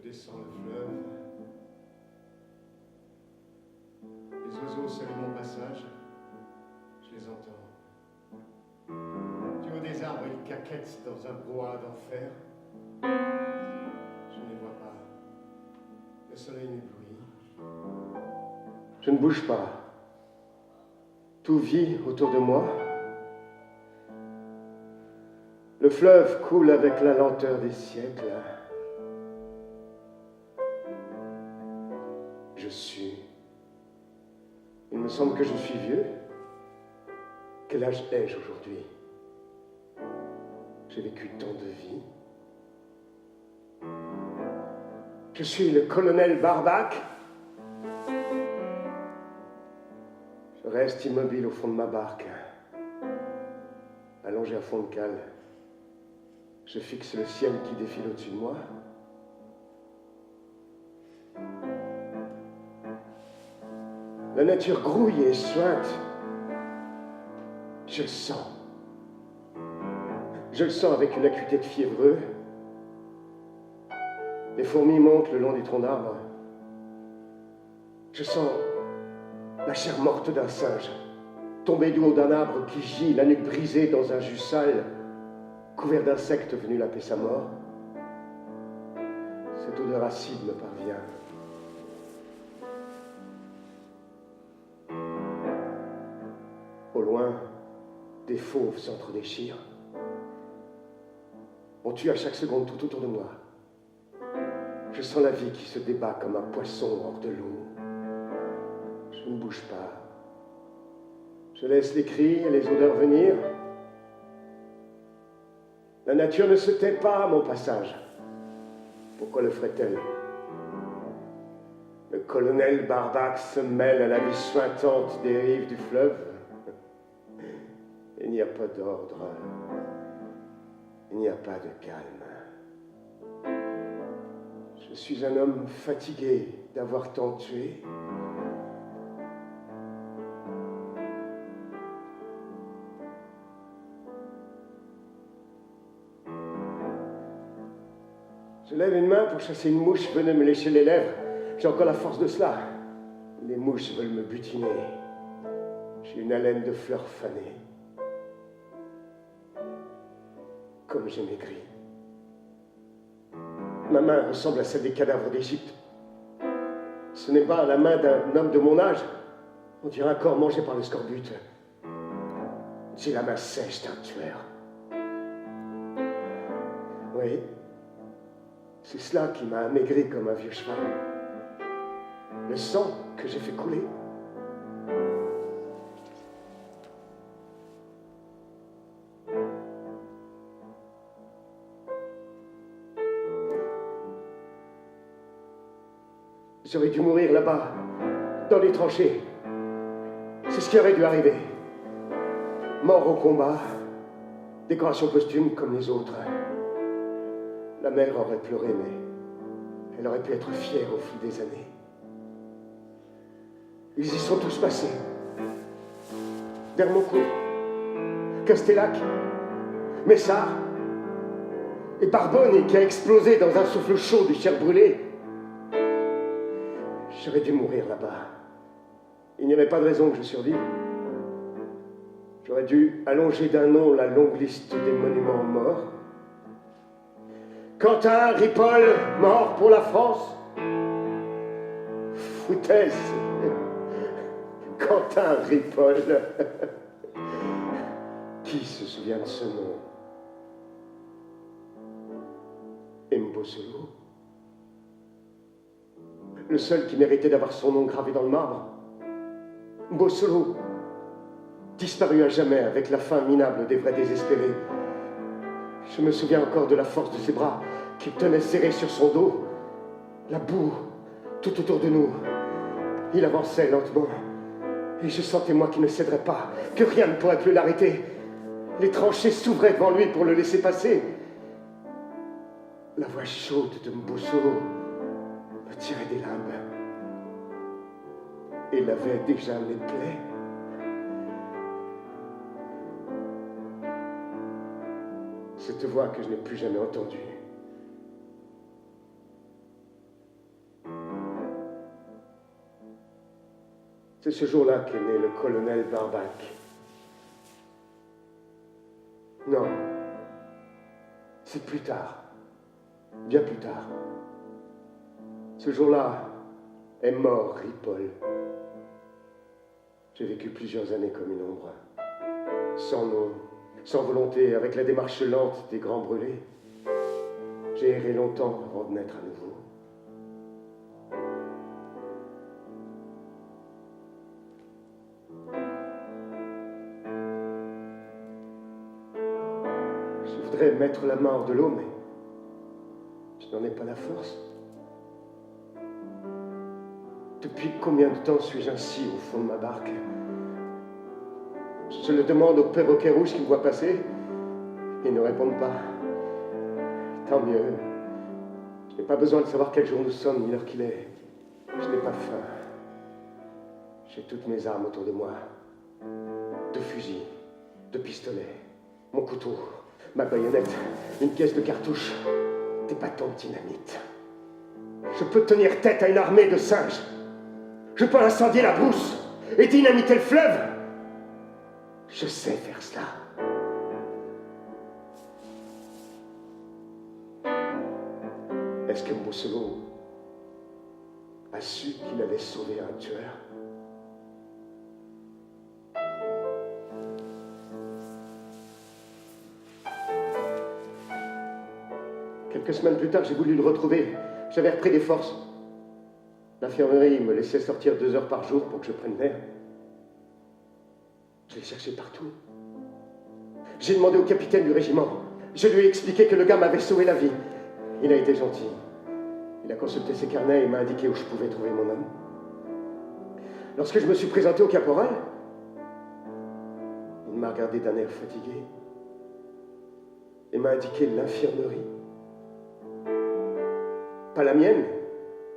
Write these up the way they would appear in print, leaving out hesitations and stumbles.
descends le fleuve. Les oiseaux saluent mon passage. Je les entends. Du haut des arbres, ils caquettent dans un brouhaha d'enfer. Je ne les vois pas. Le soleil m'éblouit. Je ne bouge pas. Tout vit autour de moi. Le fleuve coule avec la lenteur des siècles. Je suis. Il me semble que je suis vieux. Quel âge ai-je aujourd'hui? J'ai vécu tant de vies. Je suis le colonel Barbac. Je reste immobile au fond de ma barque, allongé à fond de cale. Je fixe le ciel qui défile au-dessus de moi. La nature grouille et suinte. Je le sens. Je le sens avec une acuité de fiévreux. Les fourmis montent le long des troncs d'arbres. Je sens la chair morte d'un singe, tombée du haut d'un arbre qui gît, la nuque brisée dans un jus sale, couvert d'insectes venus laper sa mort. Cette odeur acide me parvient. Au loin, des fauves s'entre-déchirent. On tue à chaque seconde tout autour de moi. Je sens la vie qui se débat comme un poisson hors de l'eau. Je ne bouge pas. Je laisse les cris et les odeurs venir. La nature ne se tait pas à mon passage. Pourquoi le ferait-elle? Le colonel Barbac se mêle à la vie suintante des rives du fleuve. Il n'y a pas d'ordre. Il n'y a pas de calme. Je suis un homme fatigué d'avoir tant tué. Je lève une main pour chasser une mouche venue me lécher les lèvres. J'ai encore la force de cela. Les mouches veulent me butiner. J'ai une haleine de fleurs fanées. Comme j'ai maigri. Ma main ressemble à celle des cadavres d'Égypte. Ce n'est pas la main d'un homme de mon âge. On dirait un corps mangé par le scorbut. J'ai la main sèche d'un tueur. Oui. C'est cela qui m'a amaigri comme un vieux cheval. Le sang que j'ai fait couler. J'aurais dû mourir là-bas, dans les tranchées. C'est ce qui aurait dû arriver. Mort au combat, décoration posthume comme les autres. La mère aurait pleuré, mais elle aurait pu être fière au fil des années. Ils y sont tous passés. Dermoncourt, Castellac, Messard, et Barbone qui a explosé dans un souffle chaud de chair brûlée. J'aurais dû mourir là-bas. Il n'y avait pas de raison que je survive. J'aurais dû allonger d'un nom la longue liste des monuments morts. Quentin Ripoll, mort pour la France. Foutaise. Quentin Ripoll. Qui se souvient de ce nom? Mbossolo. Le seul qui méritait d'avoir son nom gravé dans le marbre. Mbossolo. Disparu à jamais avec la fin minable des vrais désespérés. Je me souviens encore de la force de ses bras qu'il tenait serrés sur son dos. La boue, tout autour de nous. Il avançait lentement. Et je sentais moi qu'il ne céderait pas, que rien ne pourrait plus l'arrêter. Les tranchées s'ouvraient devant lui pour le laisser passer. La voix chaude de Mbossolo me tirait des limbes. Et lavait déjà mes plaies. Cette voix que je n'ai plus jamais entendue. C'est ce jour-là qu'est né le colonel Barbac. Non, c'est plus tard, bien plus tard. Ce jour-là est mort Ripoll. J'ai vécu plusieurs années comme une ombre, sans nom, sans volonté, avec la démarche lente des grands brûlés. J'ai erré longtemps avant de naître à nouveau. Je voudrais mettre la main hors de l'eau, mais je n'en ai pas la force. Depuis combien de temps suis-je ainsi au fond de ma barque? Je le demande aux perroquets rouges qui me voient passer. Ils ne répondent pas. Tant mieux. Je n'ai pas besoin de savoir quel jour nous sommes ni l'heure qu'il est. Je n'ai pas faim. J'ai toutes mes armes autour de moi. 2 fusils, 2 pistolets, mon couteau, ma baïonnette, une pièce de cartouche, des bâtons de dynamite. Je peux tenir tête à une armée de singes. Je peux incendier la brousse et dynamiter le fleuve. Je sais faire cela. Est-ce que Bosolo a su qu'il allait sauver un tueur? Quelques semaines plus tard, j'ai voulu le retrouver. J'avais repris des forces. L'infirmerie me laissait sortir 2 heures par jour pour que je prenne l'air. Je l'ai cherché partout. J'ai demandé au capitaine du régiment. Je lui ai expliqué que le gars m'avait sauvé la vie. Il a été gentil. Il a consulté ses carnets et m'a indiqué où je pouvais trouver mon homme. Lorsque je me suis présenté au caporal, il m'a regardé d'un air fatigué et m'a indiqué l'infirmerie. Pas la mienne,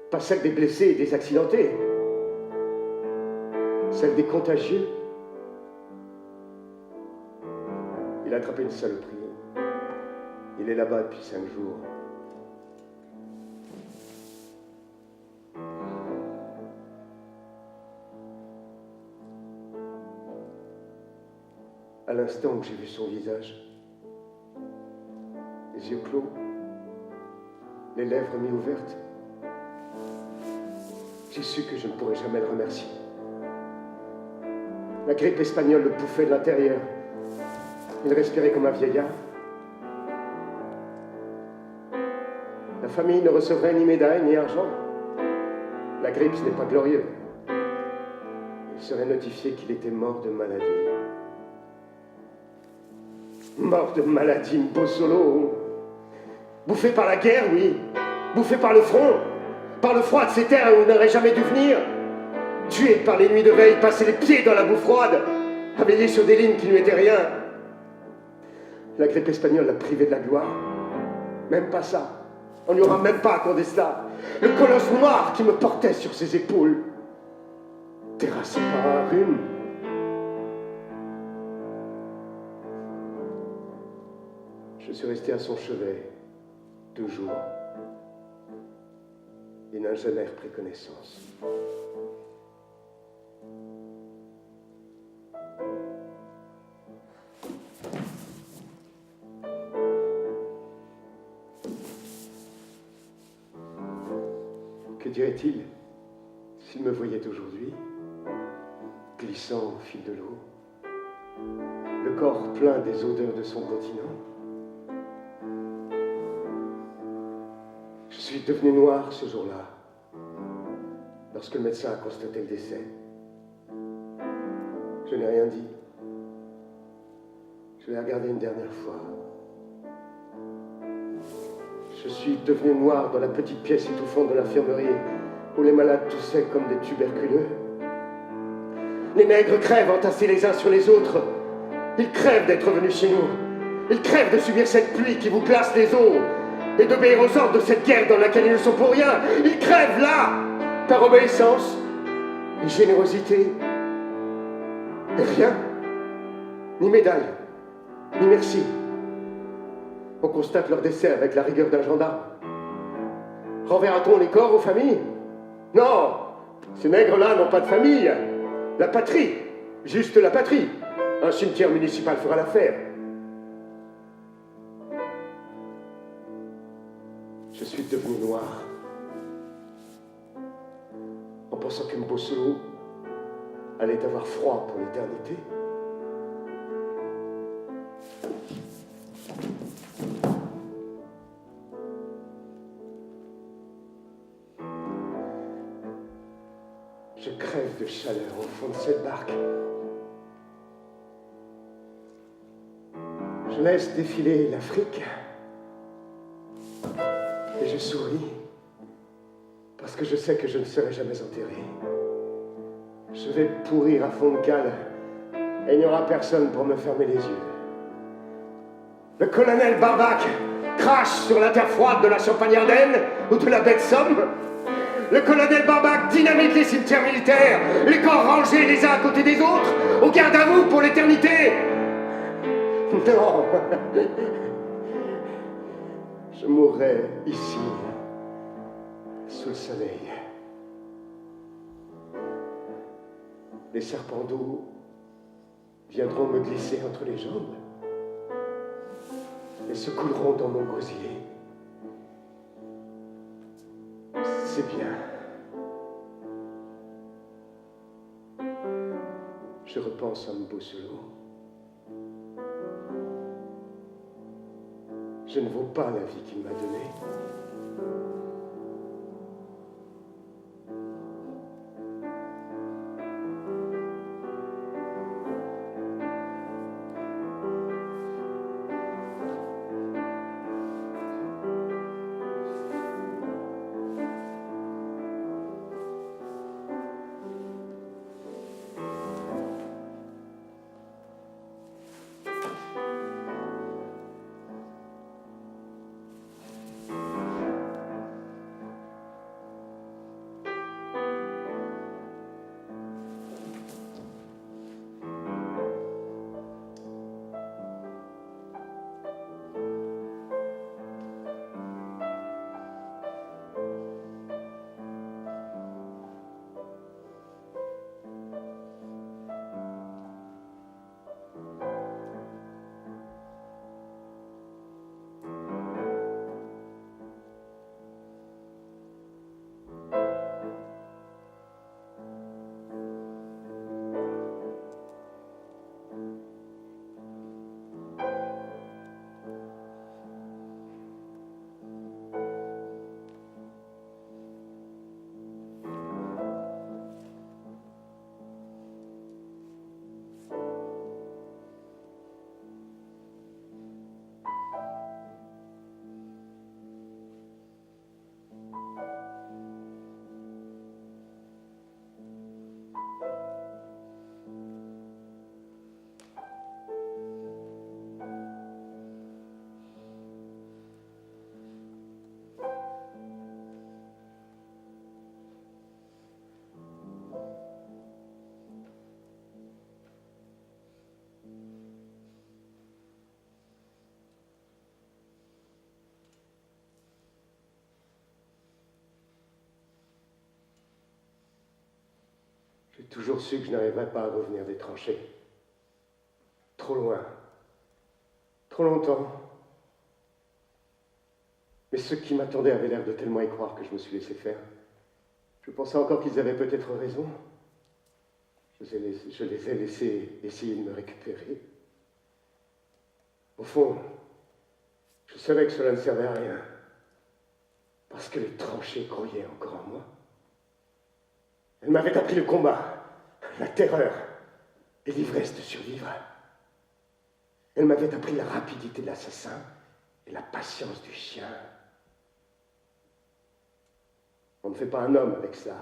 pas celle des blessés et des accidentés, celle des contagieux. Il a attrapé une saloperie. Il est là-bas depuis 5 jours. À l'instant où j'ai vu son visage, les yeux clos, les lèvres mi-ouvertes, j'ai su que je ne pourrais jamais le remercier. La grippe espagnole le bouffait de l'intérieur. Il respirait comme un vieillard. La famille ne recevrait ni médaille ni argent. La grippe, ce n'est pas glorieux. Il serait notifié qu'il était mort de maladie. Mort de maladie, Bosolo. Bouffé par la guerre, oui. Bouffé par le front. Par le froid de ces terres où il n'aurait jamais dû venir. Tué par les nuits de veille, passé les pieds dans la boue froide. À veiller sur des lignes qui ne lui étaient rien. La grippe espagnole l'a privé de la gloire. Même pas ça. On n'y aura même pas accordé cela. Le colosse noir qui me portait sur ses épaules. Terrassé par un rhume. Je suis resté à son chevet 2 jours. Il n'a jamais repris connaissance. Que dirait-il s'il me voyait aujourd'hui, glissant au fil de l'eau, le corps plein des odeurs de son continent? Je suis devenu noir ce jour-là, lorsque le médecin a constaté le décès. Je n'ai rien dit. Je l'ai regardé une dernière fois. Je suis devenu noir dans la petite pièce étouffante de l'infirmerie, où les malades toussaient comme des tuberculeux. Les nègres crèvent entassés les uns sur les autres. Ils crèvent d'être venus chez nous. Ils crèvent de subir cette pluie qui vous glace les os et d'obéir aux ordres de cette guerre dans laquelle ils ne sont pour rien. Ils crèvent là, par obéissance et générosité. Et rien, ni médaille, ni merci. On constate leur décès avec la rigueur d'un gendarme. Renverra-t-on les corps aux familles? Non, ces nègres-là n'ont pas de famille. La patrie. Juste la patrie. Un cimetière municipal fera l'affaire. Je suis devenu noir. En pensant que Mbosolo allait avoir froid pour l'éternité. Je crève de chaleur au fond de cette barque. Je laisse défiler l'Afrique. Et je souris. Parce que je sais que je ne serai jamais enterré. Je vais pourrir à fond de cale. Et il n'y aura personne pour me fermer les yeux. Le colonel Barbac crache sur la terre froide de la Champagne-Ardenne ou de la baie de Somme. Le colonel Barbac dynamite les cimetières militaires, les corps rangés les uns à côté des autres, au garde à vous pour l'éternité. Non. Je mourrai ici, sous le soleil. Les serpents d'eau viendront me glisser entre les jambes et se couleront dans mon gosier. C'est bien. Je repense à Mbosolo. Je ne vaux pas la vie qu'il m'a donnée. J'ai toujours su que je n'arriverais pas à revenir des tranchées. Trop loin. Trop longtemps. Mais ceux qui m'attendaient avaient l'air de tellement y croire que je me suis laissé faire. Je pensais encore qu'ils avaient peut-être raison. Je les ai laissés essayer de me récupérer. Au fond, je savais que cela ne servait à rien. Parce que les tranchées croyaient encore en moi. Elles m'avaient appris le combat, la terreur et l'ivresse de survivre. Elles m'avaient appris la rapidité de l'assassin et la patience du chien. On ne fait pas un homme avec ça.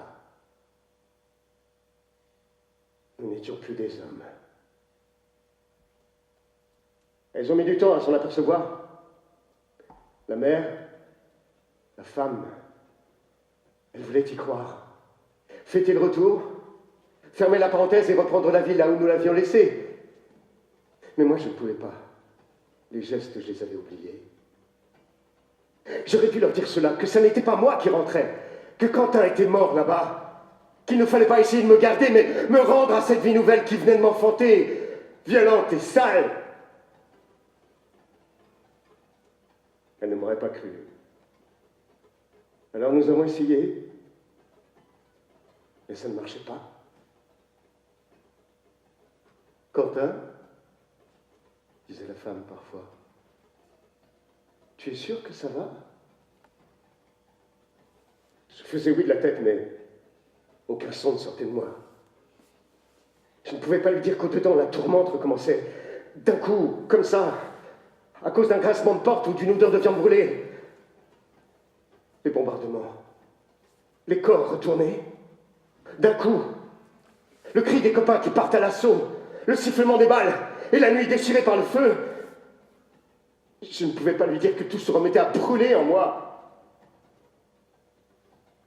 Nous n'étions plus des hommes. Elles ont mis du temps à s'en apercevoir. La mère, la femme, elle voulait y croire. Fêter le retour, fermer la parenthèse et reprendre la vie là où nous l'avions laissée. Mais moi, je ne pouvais pas. Les gestes, je les avais oubliés. J'aurais dû leur dire cela, que ça n'était pas moi qui rentrais, que Quentin était mort là-bas, qu'il ne fallait pas essayer de me garder, mais me rendre à cette vie nouvelle qui venait de m'enfanter, violente et sale. Elle ne m'aurait pas cru. Alors nous avons essayé, mais ça ne marchait pas. Quentin, disait la femme parfois, tu es sûr que ça va? Je faisais oui de la tête, mais aucun son ne sortait de moi. Je ne pouvais pas lui dire qu'au-dedans, la tourmente recommençait. D'un coup, comme ça, à cause d'un grincement de porte ou d'une odeur de viande brûlée. Les bombardements, les corps retournés. D'un coup, le cri des copains qui partent à l'assaut, le sifflement des balles et la nuit déchirée par le feu. Je ne pouvais pas lui dire que tout se remettait à brûler en moi.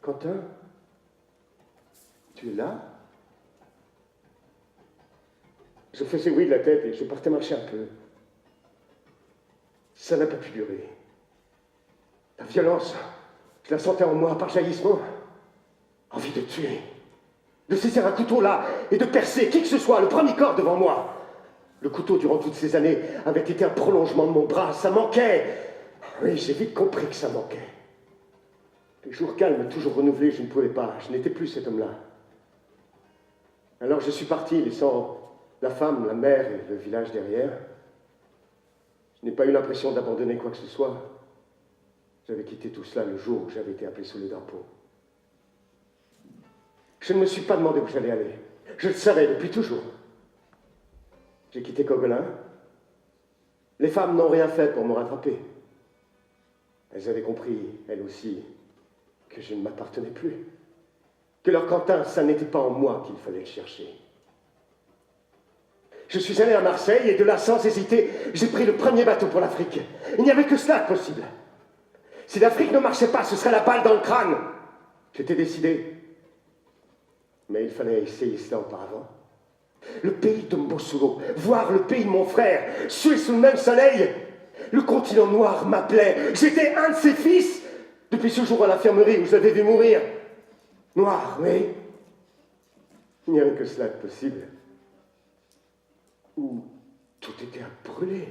Quentin, tu es là? Je faisais oui de la tête et je partais marcher un peu. Ça n'a pas pu durer. La violence, je la sentais en moi par jaillissement. Envie de tuer, de saisir un couteau là et de percer qui que ce soit, le premier corps devant moi. Le couteau, durant toutes ces années, avait été un prolongement de mon bras. Ça manquait. Oui, j'ai vite compris que ça manquait. Les jours calmes, toujours renouvelés, je ne pouvais pas. Je n'étais plus cet homme-là. Alors je suis parti, laissant la femme, la mère et le village derrière. Je n'ai pas eu l'impression d'abandonner quoi que ce soit. J'avais quitté tout cela le jour où j'avais été appelé sous les drapeaux. Je ne me suis pas demandé où j'allais aller. Je le savais depuis toujours. J'ai quitté Coquelin. Les femmes n'ont rien fait pour me rattraper. Elles avaient compris, elles aussi, que je ne m'appartenais plus. Que leur Quentin, ça n'était pas en moi qu'il fallait le chercher. Je suis allé à Marseille et de là, sans hésiter, j'ai pris le premier bateau pour l'Afrique. Il n'y avait que cela de possible. Si l'Afrique ne marchait pas, ce serait la balle dans le crâne. J'étais décidé. Mais il fallait essayer cela auparavant. Le pays de Mbossoulou, voir le pays de mon frère, suer sous le même soleil. Le continent noir m'appelait. J'étais un de ses fils. Depuis ce jour à l'infirmerie où je l'avais vu mourir. Noir, oui. Il n'y avait que cela de possible. Où tout était à brûler.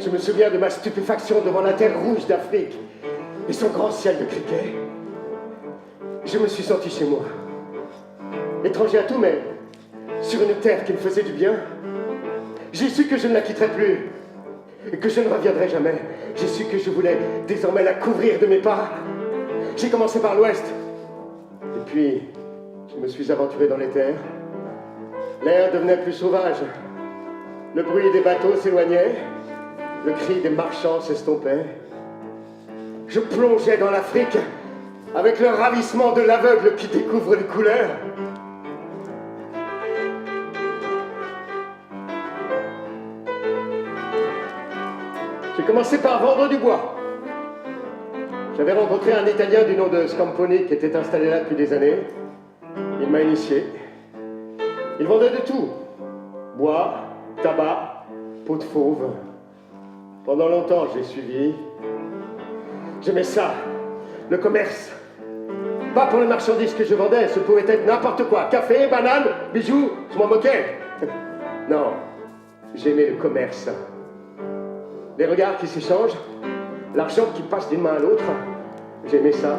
Je me souviens de ma stupéfaction devant la terre rouge d'Afrique et son grand ciel de criquet. Je me suis senti chez moi, étranger à tout, mais sur une terre qui me faisait du bien. J'ai su que je ne la quitterais plus et que je ne reviendrais jamais. J'ai su que je voulais désormais la couvrir de mes pas. J'ai commencé par l'ouest, et puis je me suis aventuré dans les terres. L'air devenait plus sauvage, le bruit des bateaux s'éloignait. Le cri des marchands s'estompait. Je plongeais dans l'Afrique avec le ravissement de l'aveugle qui découvre les couleurs. J'ai commencé par vendre du bois. J'avais rencontré un Italien du nom de Scamponi qui était installé là depuis des années. Il m'a initié. Il vendait de tout. Bois, tabac, peau de fauve. Pendant longtemps, j'ai suivi. J'aimais ça, le commerce. Pas pour les marchandises que je vendais, ce pouvait être n'importe quoi. Café, bananes, bijoux, je m'en moquais. Non, j'aimais le commerce. Les regards qui s'échangent, l'argent qui passe d'une main à l'autre. J'aimais ça.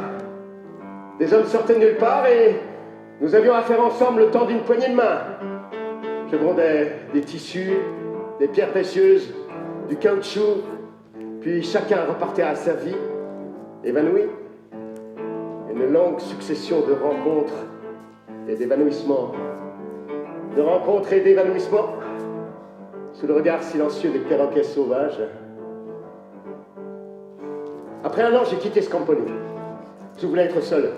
Des hommes sortaient de nulle part et nous avions affaire ensemble le temps d'une poignée de main. Je vendais des tissus, des pierres précieuses, du caoutchouc, puis chacun repartait à sa vie, évanoui. Une longue succession de rencontres et d'évanouissements. De rencontres et d'évanouissements, sous le regard silencieux des perroquets sauvages. Après un an, j'ai quitté Scamponi. Je voulais être seul.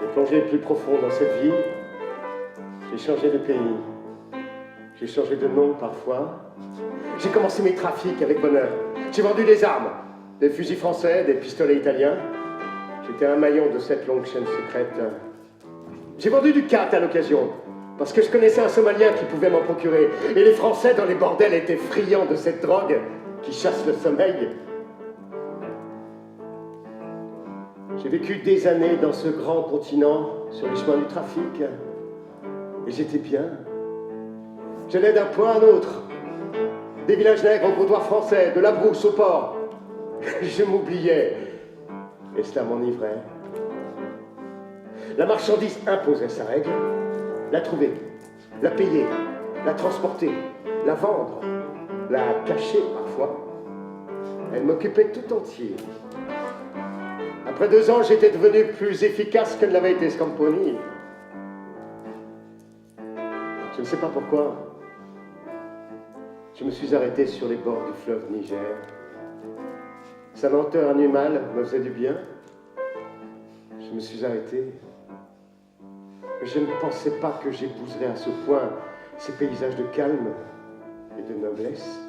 J'ai plongé plus profond dans cette vie. J'ai changé de pays. J'ai changé de nom parfois. J'ai commencé mes trafics avec bonheur. J'ai vendu des armes, des fusils français, des pistolets italiens. J'étais un maillon de cette longue chaîne secrète. J'ai vendu du cat à l'occasion, parce que je connaissais un Somalien qui pouvait m'en procurer. Et les Français dans les bordels étaient friands de cette drogue qui chasse le sommeil. J'ai vécu des années dans ce grand continent, sur les chemins du trafic, et j'étais bien. J'allais d'un point à un autre, des villages nègres au comptoir français, de la brousse au port. Je m'oubliais, et cela m'enivrait. La marchandise imposait sa règle, la trouver, la payer, la transporter, la vendre, la cacher parfois. Elle m'occupait tout entier. Après 2 ans, j'étais devenu plus efficace que ne l'avait été Scamponi. Je ne sais pas pourquoi. Je me suis arrêté sur les bords du fleuve Niger. Sa lenteur animale me faisait du bien. Je me suis arrêté. Mais je ne pensais pas que j'épouserais à ce point ces paysages de calme et de noblesse.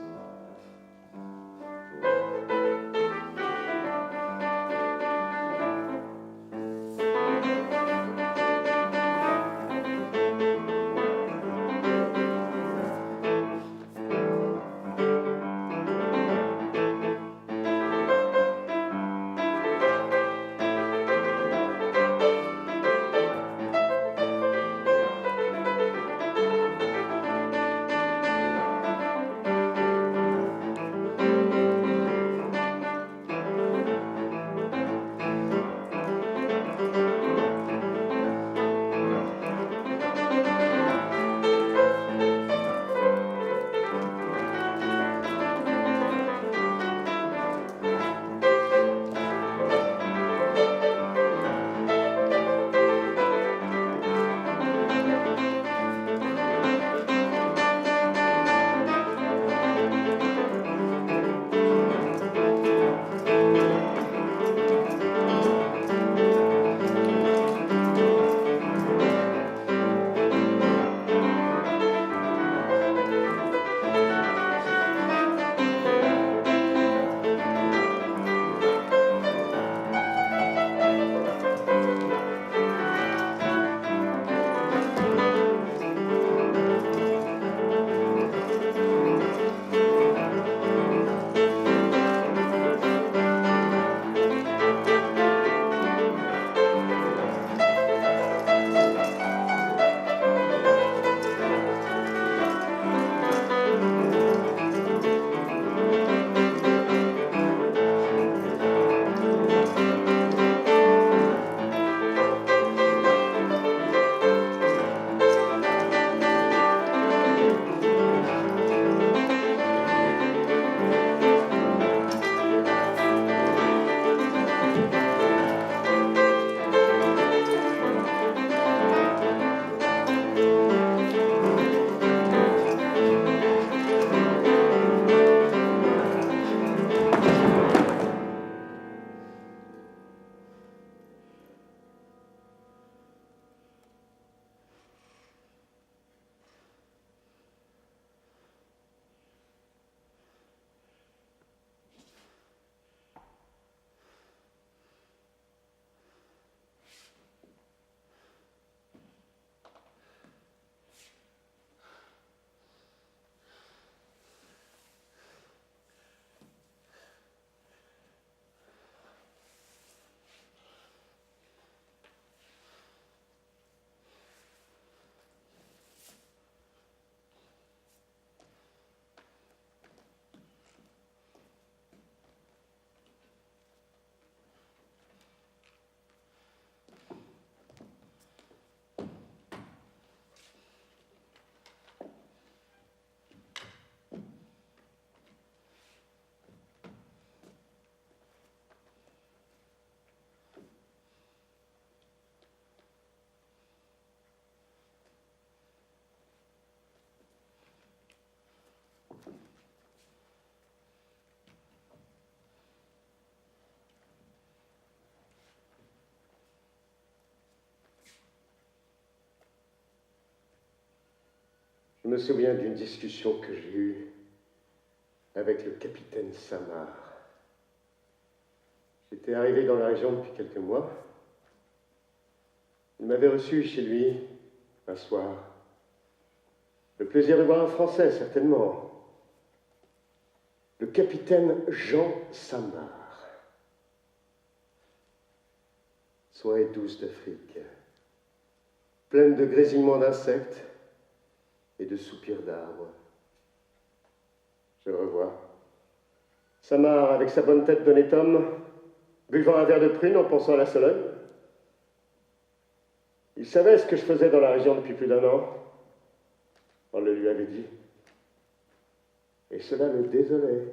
Je me souviens d'une discussion que j'ai eue avec le capitaine Samar. J'étais arrivé dans la région depuis quelques mois. Il m'avait reçu chez lui un soir. Le plaisir de voir un Français, certainement. Le capitaine Jean Samar. Soirée douce d'Afrique, pleine de grésillements d'insectes et de soupirs d'arbres. Je le revois. Samar, avec sa bonne tête d'honnête homme, buvant un verre de prune en pensant à la Sologne. Il savait ce que je faisais dans la région depuis plus d'1 an. On le lui avait dit. Et cela le désolait.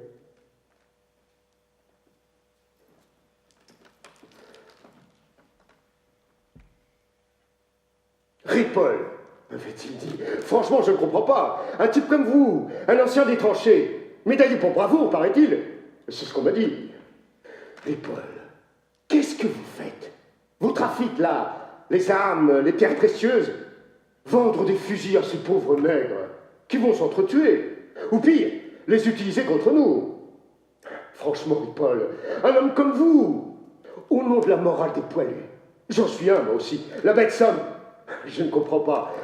Ripoll, m'avait-il dit. Franchement, je ne comprends pas. Un type comme vous, un ancien des tranchées, médaillé pour bravoure, paraît-il. C'est ce qu'on m'a dit. Ripoll, qu'est-ce que vous faites? Vous trafiquez là, les armes, les pierres précieuses. Vendre des fusils à ces pauvres nègres qui vont s'entretuer. Ou pire, les utiliser contre nous. Franchement, Ripoll, un homme comme vous, au nom de la morale des poilus, j'en suis un, moi aussi, la bête somme. Je ne comprends pas.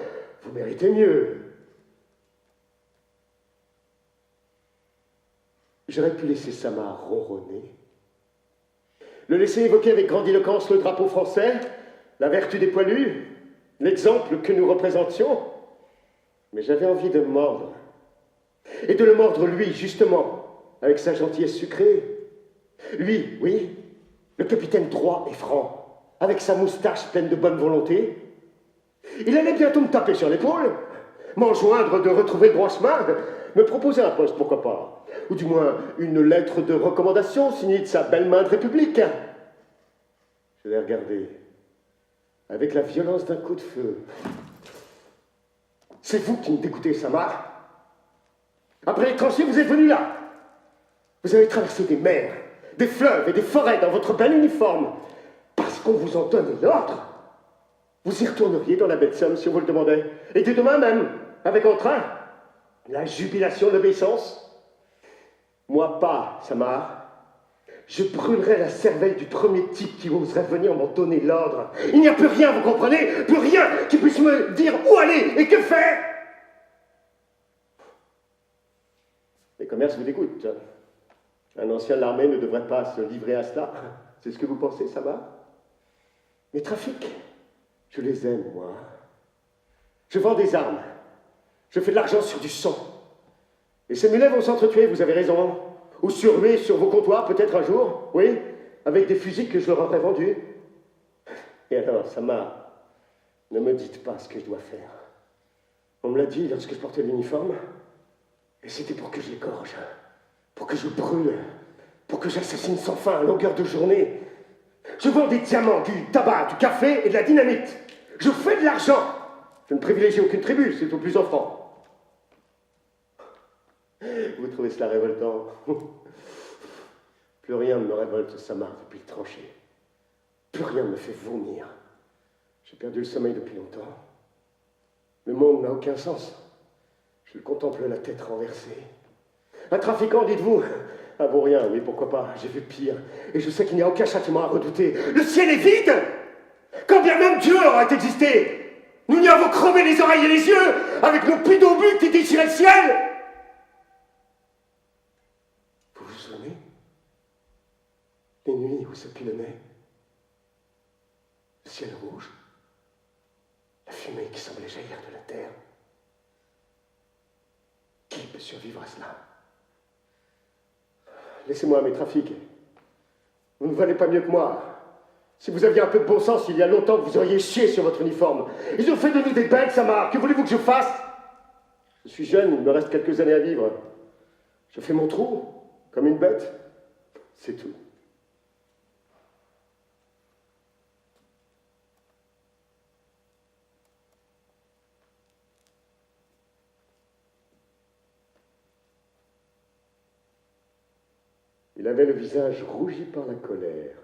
Vous méritez mieux. J'aurais pu laisser Samar ronronner, le laisser évoquer avec grandiloquence le drapeau français, la vertu des poilus, l'exemple que nous représentions. Mais j'avais envie de me mordre. Et de le mordre lui, justement, avec sa gentillesse sucrée. Lui, oui, le capitaine droit et franc, avec sa moustache pleine de bonne volonté. Il allait bientôt me taper sur l'épaule, m'enjoindre de retrouver le droit chemin, me proposer un poste, pourquoi pas, ou du moins une lettre de recommandation signée de sa belle main de République. Je l'ai regardé, avec la violence d'un coup de feu. C'est vous qui me dégoûtez, Samar. Après les tranchées, vous êtes venu là. Vous avez traversé des mers, des fleuves et des forêts dans votre bel uniforme, parce qu'on vous en donne l'ordre. Vous y retourneriez dans la belle Somme si on vous le demandait. Et dès demain même, avec entrain, la jubilation de l'obéissance. Moi pas, Samar. Je brûlerai la cervelle du premier type qui oserait venir m'en donner l'ordre. Il n'y a plus rien, vous comprenez? Plus rien qui puisse me dire où aller et que faire. Les commerces vous dégoûtent. Un ancien de l'armée ne devrait pas se livrer à cela. C'est ce que vous pensez, Samar? Les trafics, je les aime, moi. Je vends des armes. Je fais de l'argent sur du sang. Et ces mulets vont s'entretuer, vous avez raison. Ou surveiller sur vos comptoirs, peut-être un jour, oui, avec des fusils que je leur aurais vendus. Et alors, Samar, ne me dites pas ce que je dois faire. On me l'a dit lorsque je portais l'uniforme, et c'était pour que je l'égorge, pour que je brûle, pour que j'assassine sans fin à longueur de journée. Je vends des diamants, du tabac, du café et de la dynamite. Je fais de l'argent. Je ne privilégie aucune tribu, c'est au plus offrant. Vous trouvez cela révoltant? Plus rien ne me révolte, Samar, depuis le tranché. Plus rien ne me fait vomir. J'ai perdu le sommeil depuis longtemps. Le monde n'a aucun sens. Je le contemple la tête renversée. Un trafiquant, dites-vous? Ah bon, rien, oui, pourquoi pas, j'ai vu pire. Et je sais qu'il n'y a aucun châtiment à redouter. Le ciel est vide! Quand bien même Dieu aurait existé, nous n'y avons crevé les oreilles et les yeux avec nos pidobus qui déchiraient le ciel! Vous vous souvenez? Les nuits où ça pilonnait, le ciel rouge, la fumée qui semblait jaillir de la terre. Qui peut survivre à cela? Laissez-moi mes trafics. Vous ne valez pas mieux que moi. Si vous aviez un peu de bon sens, il y a longtemps que vous auriez chié sur votre uniforme. Ils ont fait de nous des bêtes, Samar. Que voulez-vous que je fasse? Je suis jeune, il me reste quelques années à vivre. Je fais mon trou, comme une bête. C'est tout. Il avait le visage rougi par la colère.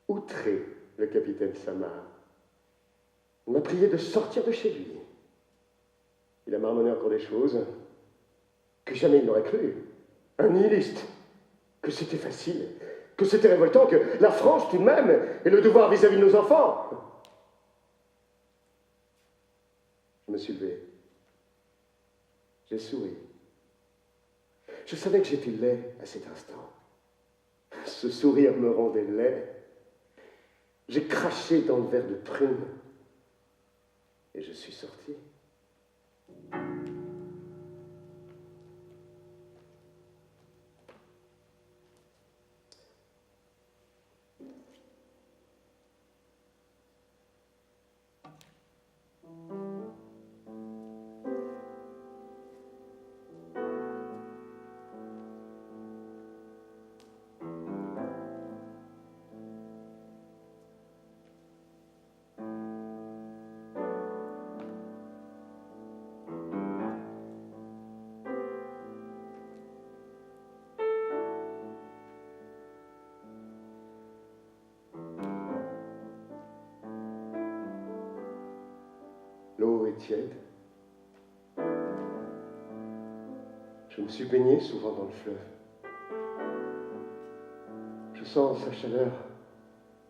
Outré, le capitaine Samar. Il m'a prié de sortir de chez lui. Il a marmonné encore des choses que jamais il n'aurait cru. Un nihiliste. Que c'était facile. Que c'était révoltant. Que la France, tout de même, ait le devoir vis-à-vis de nos enfants. Je me suis levé. J'ai souri. Je savais que j'étais laid à cet instant. Ce sourire me rendait laid. J'ai craché dans le verre de prune. Et je suis sorti. L'eau est tiède. Je me suis baigné souvent dans le fleuve. Je sens sa chaleur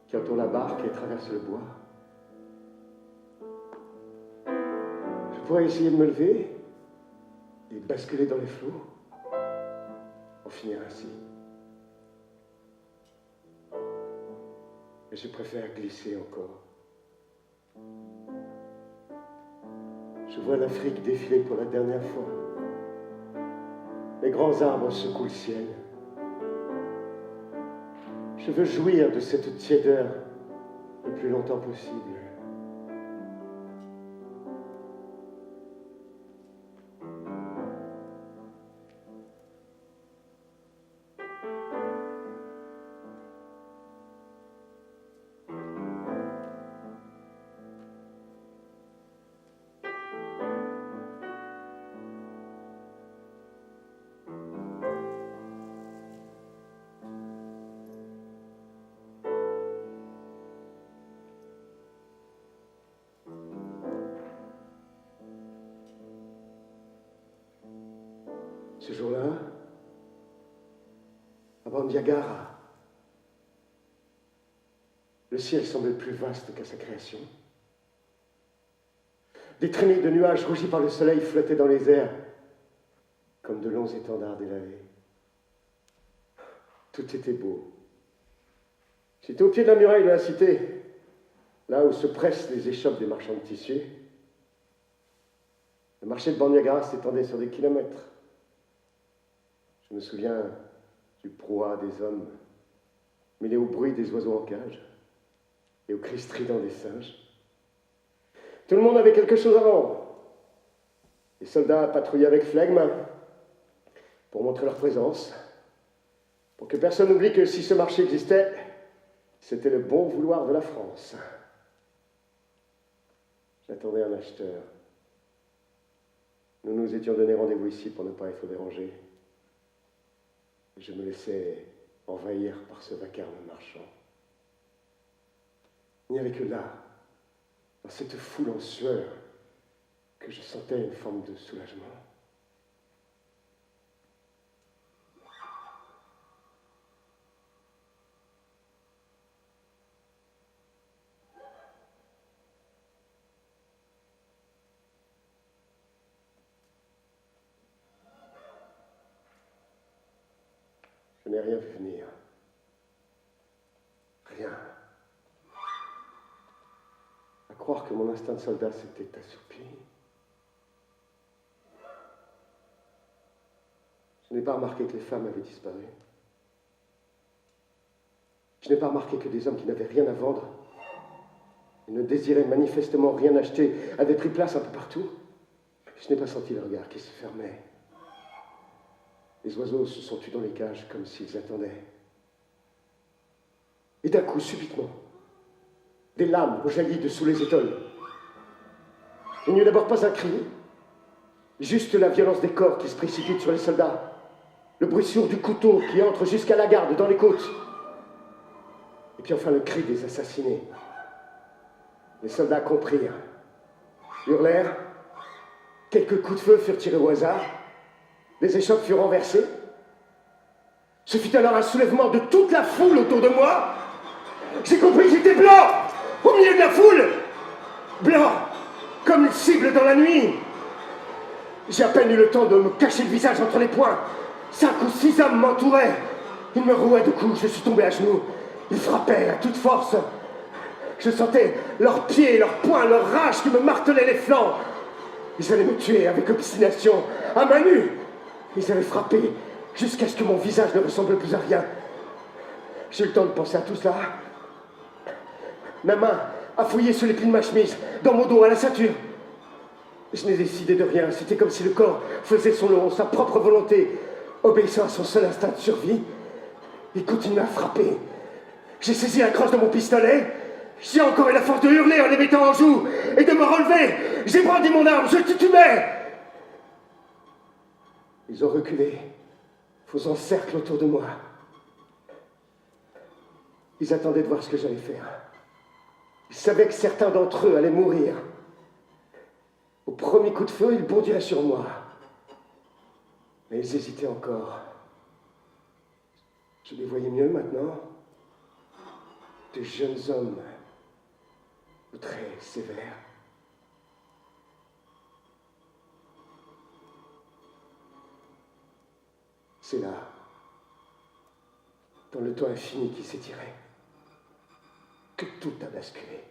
qui entoure la barque et traverse le bois. Je pourrais essayer de me lever et basculer dans les flots, en finir ainsi. Mais je préfère glisser encore. Je vois l'Afrique défiler pour la dernière fois. Les grands arbres secouent le ciel. Je veux jouir de cette tiédeur le plus longtemps possible. Ce jour-là, à Bandiagara, le ciel semblait plus vaste qu'à sa création. Des traînées de nuages rougis par le soleil flottaient dans les airs, comme de longs étendards délavés. Tout était beau. J'étais au pied de la muraille de la cité, là où se pressent les échoppes des marchands de tissus. Le marché de Bandiagara s'étendait sur des kilomètres. Je me souviens du brouhaha des hommes, mêlé au bruit des oiseaux en cage et au cri strident des singes. Tout le monde avait quelque chose à vendre. Les soldats patrouillaient avec flegme pour montrer leur présence, pour que personne n'oublie que si ce marché existait, c'était le bon vouloir de la France. J'attendais un acheteur. Nous nous étions donné rendez-vous ici pour ne pas être dérangés. Je me laissais envahir par ce vacarme marchand. Il n'y avait que là, dans cette foule en sueur, que je sentais une forme de soulagement. Je n'ai rien vu venir. Rien. À croire que mon instinct de soldat s'était assoupi. Je n'ai pas remarqué que les femmes avaient disparu. Je n'ai pas remarqué que des hommes qui n'avaient rien à vendre et ne désiraient manifestement rien acheter avaient pris place un peu partout. Je n'ai pas senti le regard qui se fermait. Les oiseaux se sont tus dans les cages comme s'ils attendaient. Et d'un coup, subitement, des lames ont jailli de sous les étoiles. Il n'y eut d'abord pas un cri, juste la violence des corps qui se précipitent sur les soldats, le bruit sourd du couteau qui entre jusqu'à la garde dans les côtes, et puis enfin le cri des assassinés. Les soldats comprirent, hurlèrent, Quelques coups de feu furent tirés au hasard. Les échoppes furent renversées. Ce fut alors un soulèvement de toute la foule autour de moi. J'ai compris que j'étais blanc, au milieu de la foule. Blanc, comme une cible dans la nuit. J'ai à peine eu le temps de me cacher le visage entre les poings. 5 ou 6 hommes m'entouraient. Ils me rouaient de coups, je suis tombé à genoux. Ils frappaient à toute force. Je sentais leurs pieds, leurs poings, leur rage qui me martelaient les flancs. Ils allaient me tuer avec obstination, à main nue. Ils allaient frapper jusqu'à ce que mon visage ne ressemble plus à rien. J'ai eu le temps de penser à tout cela. Ma main a fouillé sous les plis de ma chemise, dans mon dos, à la ceinture. Je n'ai décidé de rien. C'était comme si le corps faisait sa propre volonté, obéissant à son seul instinct de survie. Il continuait à frapper. J'ai saisi la crosse de mon pistolet. J'ai encore eu la force de hurler en les mettant en joue et de me relever. J'ai brandi mon arme, je titubais. Ils ont reculé, faisant cercle autour de moi. Ils attendaient de voir ce que j'allais faire. Ils savaient que certains d'entre eux allaient mourir. Au premier coup de feu, ils bondiraient sur moi. Mais ils hésitaient encore. Je les voyais mieux maintenant. De jeunes hommes, aux traits sévères. C'est là, dans le temps infini qui s'étirait, que tout a basculé.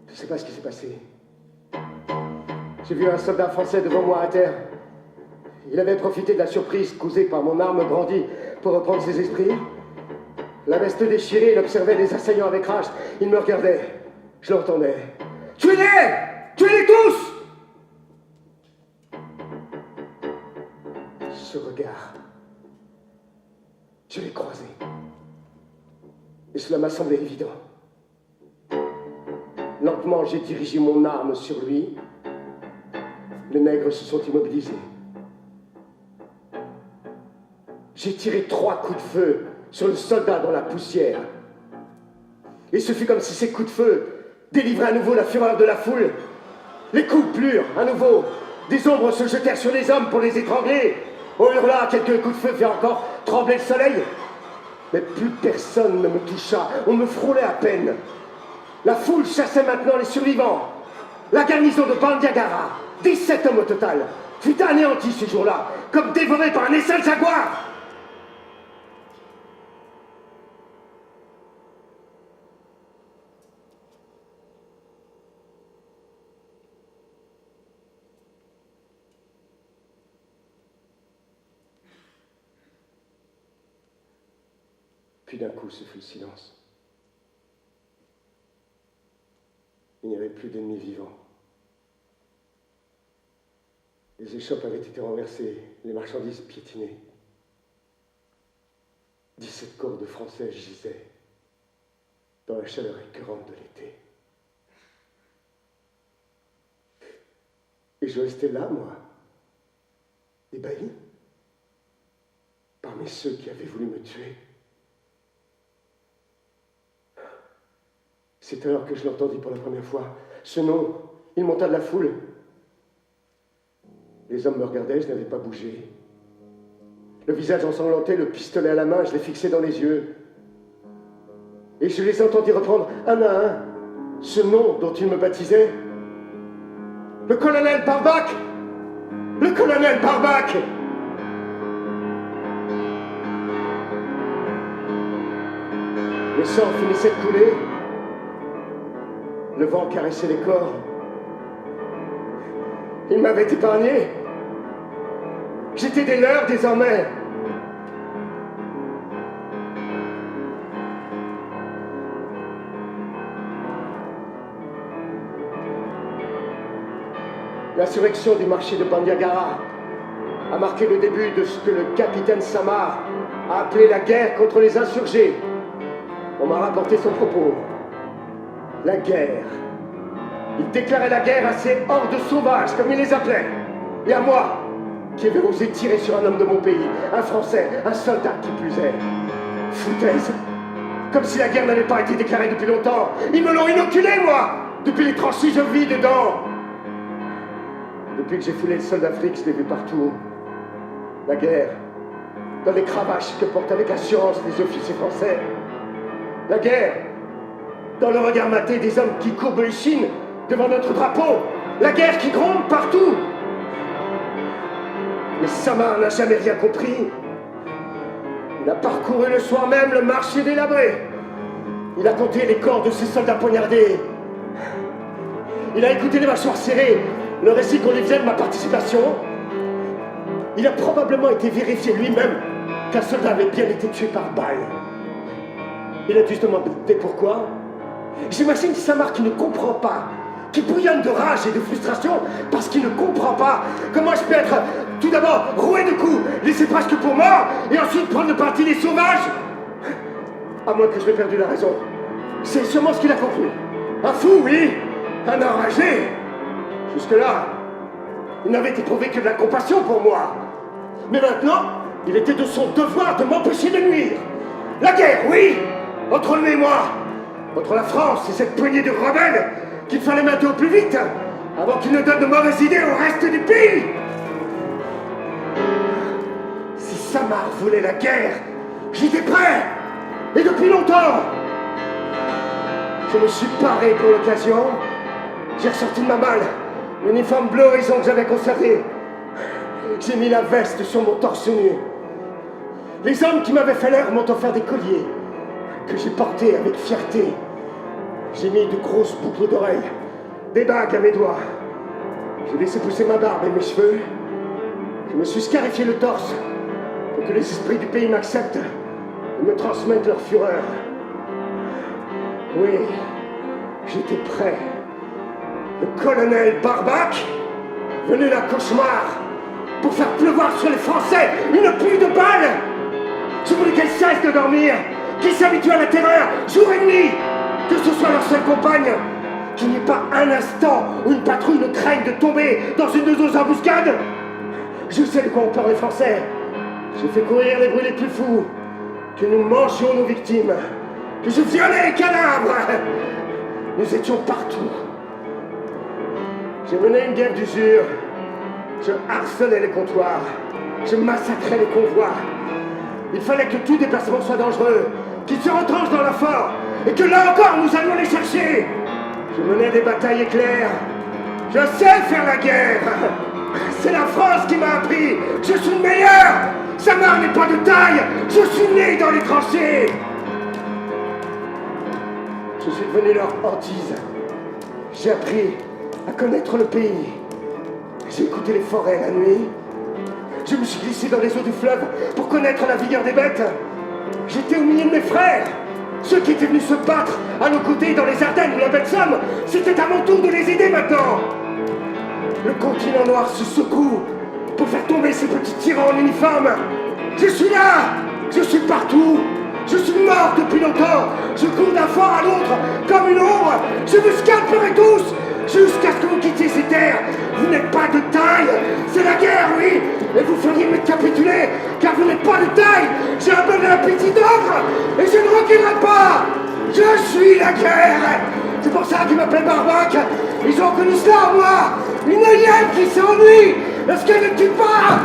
Je ne sais pas ce qui s'est passé. J'ai vu un soldat français devant moi à terre. Il avait profité de la surprise causée par mon arme brandie pour reprendre ses esprits. La veste déchirée, il observait les assaillants avec rage. Il me regardait. Je l'entendais. Tuez-les! Tuez-les tous! Ce regard, je l'ai croisé. Et cela m'a semblé évident. Lentement, j'ai dirigé mon arme sur lui. Les nègres se sont immobilisés. J'ai tiré 3 coups de feu sur le soldat dans la poussière. Et ce fut comme si ces coups de feu délivraient à nouveau la fureur de la foule. Les coups plurent à nouveau. Des ombres se jetèrent sur les hommes pour les étrangler. On hurla, quelques coups de feu firent encore trembler le soleil. Mais plus personne ne me toucha. On me frôlait à peine. La foule chassait maintenant les survivants. La garnison de Bandiagara, 17 hommes au total, fut anéantie ce jour-là, comme dévorée par un essaim de jaguar. Puis d'un coup, ce fut le silence. Il n'y avait plus d'ennemis vivants. Les échoppes avaient été renversées, les marchandises piétinées. 17 corps de Français gisaient dans la chaleur écœurante de l'été. Et je restais là, moi, ébahi, parmi ceux qui avaient voulu me tuer. C'est alors que je l'entendis pour la première fois. Ce nom, il monta de la foule. Les hommes me regardaient, je n'avais pas bougé. Le visage ensanglanté, le pistolet à la main, je l'ai fixé dans les yeux. Et je les entendis reprendre un à un ce nom dont ils me baptisaient. Le colonel Barbac! Le colonel Barbac! Le sang finissait de couler. Le vent caressait les corps. Il m'avait épargné. J'étais des leurs désormais. L'insurrection du marché de Bandiagara a marqué le début de ce que le capitaine Samar a appelé la guerre contre les insurgés. On m'a rapporté son propos. La guerre. Il déclarait la guerre à ces hordes sauvages, comme il les appelait. Et à moi, qui avais osé tirer sur un homme de mon pays, un Français, un soldat qui plus est. Foutaise. Comme si la guerre n'avait pas été déclarée depuis longtemps. Ils me l'ont inoculé, moi! Depuis les tranchées, je vis dedans. Depuis que j'ai foulé le sol d'Afrique, je l'ai vu partout. La guerre, dans les cravaches que portent avec assurance les officiers français. La guerre, dans le regard maté des hommes qui courbent les chines devant notre drapeau. La guerre qui gronde partout. Mais Samar n'a jamais rien compris. Il a parcouru le soir même le marché délabré. Il a compté les corps de ses soldats poignardés. Il a écouté les mâchoires serrées, le récit qu'on lui faisait de ma participation. Il a probablement été vérifié lui-même qu'un soldat avait bien été tué par balle. Il a dû se demander pourquoi. J'imagine Samar qui ne comprend pas, qui bouillonne de rage et de frustration parce qu'il ne comprend pas comment je peux être tout d'abord roué de coups, laissé presque pour mort, et ensuite prendre le parti des sauvages. À moins que je n'ai perdu la raison. C'est sûrement ce qu'il a conclu. Un fou, oui, un enragé. Jusque-là, il n'avait éprouvé que de la compassion pour moi. Mais maintenant, il était de son devoir de m'empêcher de nuire. La guerre, oui, entre lui et moi, contre la France et cette poignée de rebelles qu'il fallait mettre au plus vite, avant qu'il ne donne de mauvaises idées au reste du pays. Si Samar voulait la guerre, j'étais prêt, et depuis longtemps. Je me suis paré pour l'occasion. J'ai ressorti de ma malle l'uniforme bleu horizon que j'avais conservé. J'ai mis la veste sur mon torse nu. Les hommes qui m'avaient fait l'heure m'ont offert des colliers que j'ai portés avec fierté. J'ai mis de grosses boucles d'oreilles, des bagues à mes doigts. J'ai laissé pousser ma barbe et mes cheveux. Je me suis scarifié le torse pour que les esprits du pays m'acceptent et me transmettent leur fureur. Oui, j'étais prêt. Le colonel Barbac, venu d'un cauchemar, pour faire pleuvoir sur les Français une pluie de balles. Je voulais qu'elles cessent de dormir, qu'ils s'habituent à la terreur, jour et nuit, que ce soit leur seule compagne, qu'il n'y ait pas un instant où une patrouille ne craigne de tomber dans une de nos embuscades. Je sais de quoi ont peur les Français. J'ai fait courir les bruits les plus fous, que nous mangions nos victimes, que je violais les cadavres. Nous étions partout. J'ai mené une guerre d'usure. Je harcelais les comptoirs. Je massacrais les convois. Il fallait que tout déplacement soit dangereux, qu'ils se retranchent dans la fort, et que là encore nous allions les chercher. Je menais des batailles éclairs. Je sais faire la guerre. C'est la France qui m'a appris. Je suis le meilleur. Samar n'est pas de taille. Je suis né dans les tranchées. Je suis devenu leur hantise. J'ai appris à connaître le pays. J'ai écouté les forêts la nuit. Je me suis glissé dans les eaux du fleuve pour connaître la vigueur des bêtes. J'étais au milieu de mes frères. Ceux qui étaient venus se battre à nos côtés dans les Ardennes ou la belle Somme, c'était à mon tour de les aider maintenant. Le continent noir se secoue pour faire tomber ces petits tyrans en uniforme. Je suis là. Je suis partout. Je suis mort depuis longtemps. Je cours d'un fort à l'autre comme une ombre. Je vous scalperai tous jusqu'à ce que vous quittiez ces terres. Vous n'êtes pas de taille. C'est la guerre, oui. Et vous feriez me capituler car vous n'êtes pas de taille. J'ai un bon appétit d'ogre et je ne reculerai pas. Je suis la guerre. C'est pour ça qu'ils m'appellent Barbac. Ils ont connu cela en moi. Une hyène qui s'ennuie lorsqu'elle ne tue pas.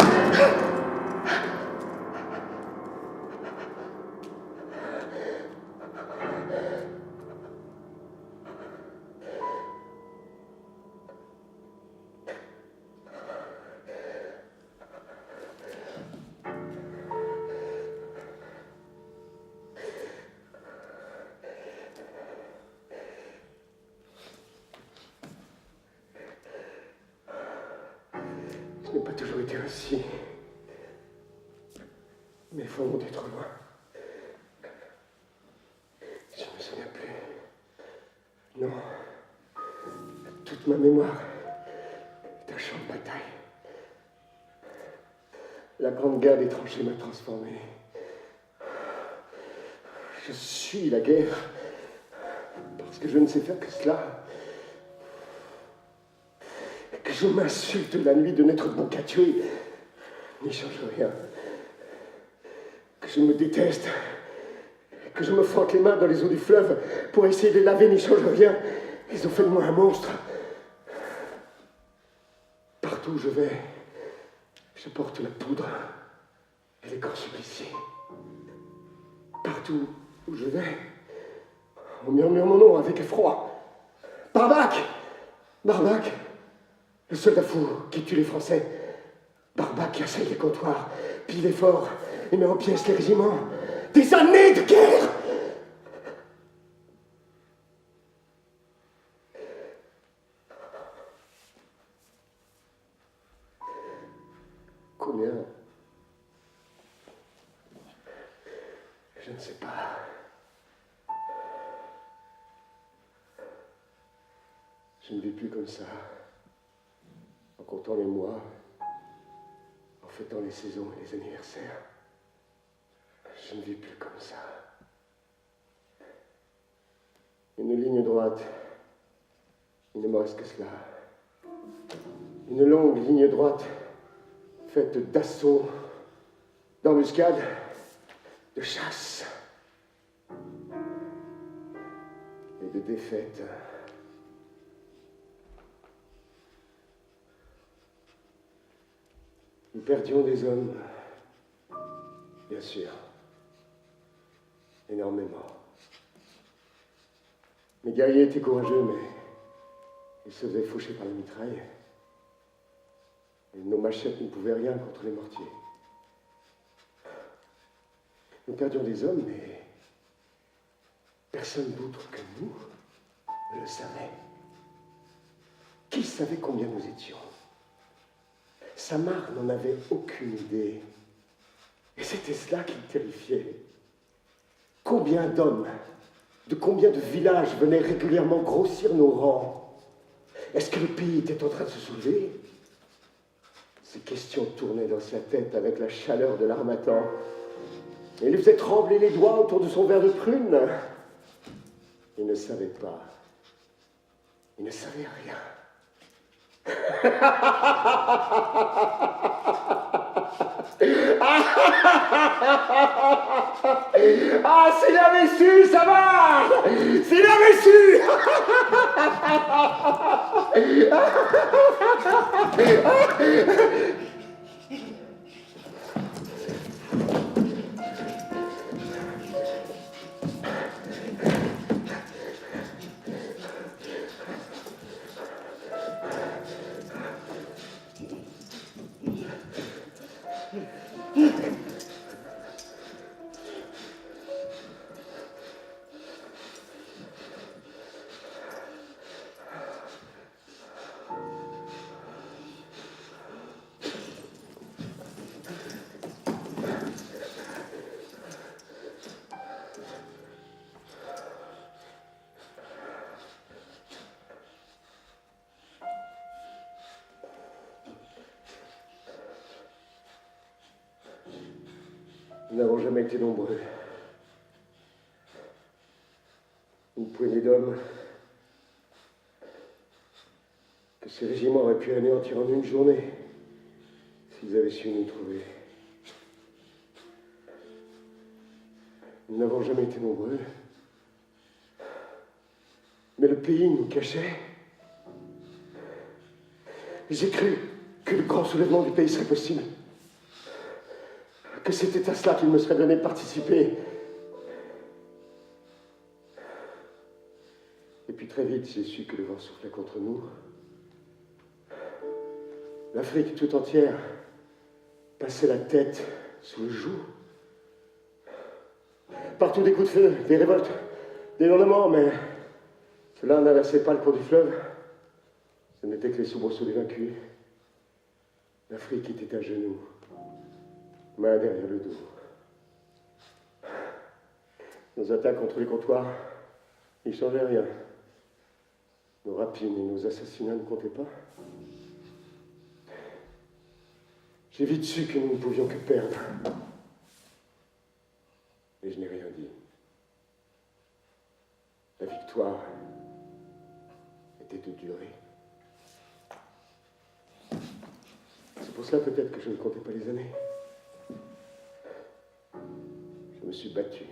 Je n'ai pas toujours été ainsi. Mais il faut monter trop loin. Je ne me souviens plus. Non. Toute ma mémoire est un champ de bataille. La grande guerre des tranchées m'a transformé. Je suis la guerre parce que je ne sais faire que cela. Que je m'insulte la nuit de n'être bon qu'à tuer n'y change rien. Que je me déteste, que je me frotte les mains dans les eaux du fleuve pour essayer de les laver n'y change rien. Ils ont fait de moi un monstre. Partout où je vais, je porte la poudre et les corps suppliciés. Partout où je vais, on murmure mon nom avec effroi. Barbac! Barbac! Le soldat fou qui tue les Français. Barbac qui assaille les comptoirs, pille les forts et met en pièces les régiments. Des années de guerre! Combien? Je ne sais pas. Je ne vis plus comme ça. En comptant les mois, en fêtant les saisons et les anniversaires. Je ne vis plus comme ça. Une ligne droite. Il ne me reste que cela. Une longue ligne droite, faite d'assauts, d'embuscades, de chasse et de défaites. Nous perdions des hommes, bien sûr, énormément. Mes guerriers étaient courageux, mais ils se faisaient faucher par la mitraille. Et nos machettes ne pouvaient rien contre les mortiers. Nous perdions des hommes, mais personne d'autre que nous ne le savait. Qui savait combien nous étions? Samar n'en avait aucune idée. Et c'était cela qui le terrifiait. Combien d'hommes, de combien de villages venaient régulièrement grossir nos rangs? Est-ce que le pays était en train de se soulever? Ces questions tournaient dans sa tête avec la chaleur de l'harmattan. Et il lui faisait trembler les doigts autour de son verre de prune. Il ne savait pas. Il ne savait rien. Ah, s'il avait su, ça va! S'il avait su! Nous n'avons jamais été nombreux. Une poignée d'hommes que ces régiments auraient pu anéantir en une journée s'ils avaient su nous trouver. Nous n'avons jamais été nombreux. Mais le pays nous cachait. J'ai cru que le grand soulèvement du pays serait possible. Que c'était à cela qu'il me serait donné de participer. Et puis très vite, j'ai su que le vent soufflait contre nous. L'Afrique tout entière passait la tête sous le joug. Partout des coups de feu, des révoltes, des hurlements, mais cela n'inversait pas le cours du fleuve. Ce n'était que les soubresauts des vaincus. L'Afrique était à genoux, main derrière le dos. Nos attaques contre les comptoirs n'y changeaient rien. Nos rapines et nos assassinats ne comptaient pas. J'ai vite su que nous ne pouvions que perdre. Mais je n'ai rien dit. La victoire était de durée. C'est pour cela peut-être que je ne comptais pas les années. Je me suis battu.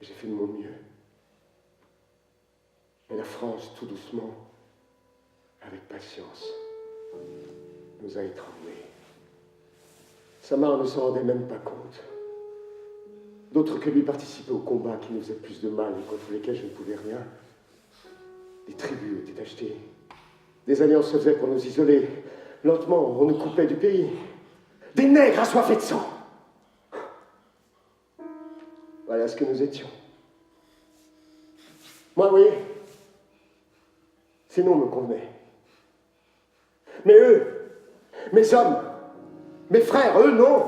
J'ai fait de mon mieux. France, tout doucement, avec patience, nous a étranglés. Samar ne s'en rendait même pas compte. D'autres que lui participaient au combat qui nous faisait plus de mal et contre lesquels je ne pouvais rien. Des tribus étaient achetées. Des alliances se faisaient pour nous isoler. Lentement, on nous coupait du pays. Des nègres assoiffés de sang. Voilà ce que nous étions. Moi, oui, ces noms me convenaient. Mais eux, mes hommes, mes frères, eux, non.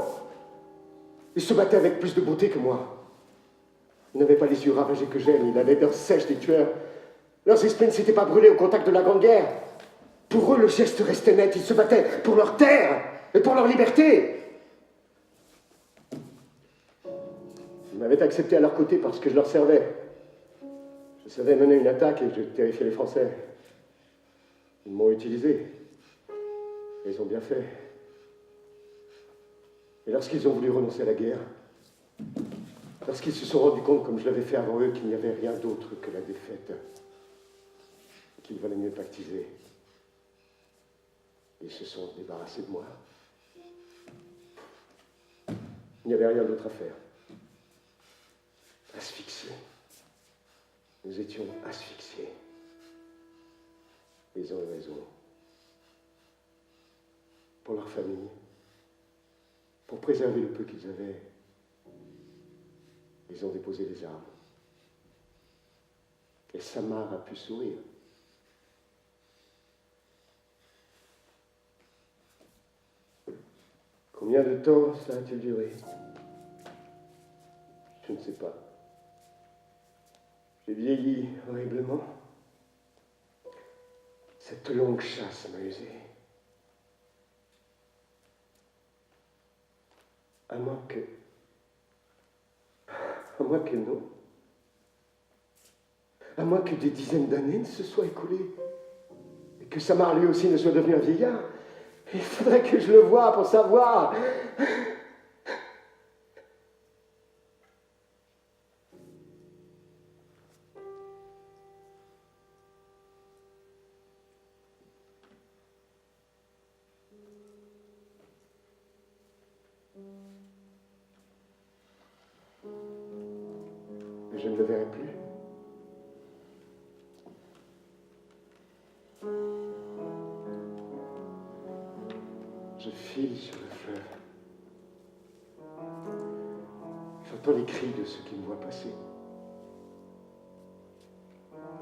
Ils se battaient avec plus de beauté que moi. Ils n'avaient pas les yeux ravagés que j'ai, ni la laideur sèche des tueurs. Leurs esprits ne s'étaient pas brûlés au contact de la Grande Guerre. Pour eux, le geste restait net. Ils se battaient pour leur terre et pour leur liberté. Ils m'avaient accepté à leur côté parce que je leur servais. Je savais mener une attaque et je terrifiais les Français. Ils m'ont utilisé. Et ils ont bien fait. Et lorsqu'ils ont voulu renoncer à la guerre, lorsqu'ils se sont rendus compte, comme je l'avais fait avant eux, qu'il n'y avait rien d'autre que la défaite, qu'il valait mieux pactiser, ils se sont débarrassés de moi. Il n'y avait rien d'autre à faire. Asphyxiés. Nous étions asphyxiés. Ils ont eu raison. Pour leur famille, pour préserver le peu qu'ils avaient, ils ont déposé les armes. Et Samar a pu sourire. Combien de temps ça a-t-il duré? Je ne sais pas. J'ai vieilli horriblement. Cette longue chasse m'a usé. À moins que non. À moins que des dizaines d'années ne se soient écoulées. Et que Samar lui aussi ne soit devenu un vieillard. Il faudrait que je le voie pour savoir. Mais je ne le verrai plus. Je file sur le fleuve. J'entends les cris de ceux qui me voient passer.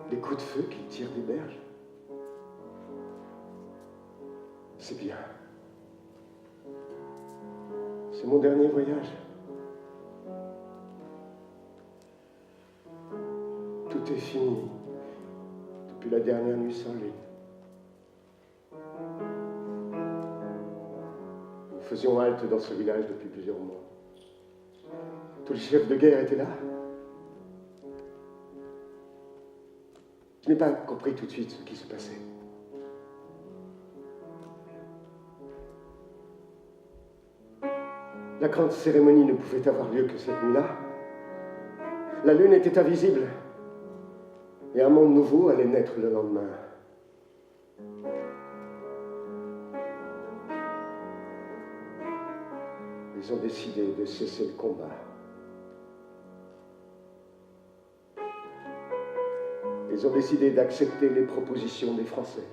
Les coups de feu qu'ils tirent des berges. C'est bien. C'est mon dernier voyage. Tout est fini depuis la dernière nuit sans lune. Nous faisions halte dans ce village depuis plusieurs mois. Tous les chefs de guerre étaient là. Je n'ai pas compris tout de suite ce qui se passait. La grande cérémonie ne pouvait avoir lieu que cette nuit-là. La lune était invisible. Et un monde nouveau allait naître le lendemain. Ils ont décidé de cesser le combat. Ils ont décidé d'accepter les propositions des Français.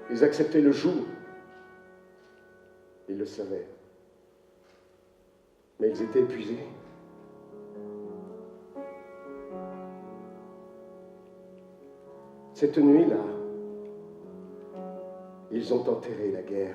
Ils acceptaient le joug. Ils le savaient. Mais ils étaient épuisés. Cette nuit-là, ils ont enterré la guerre.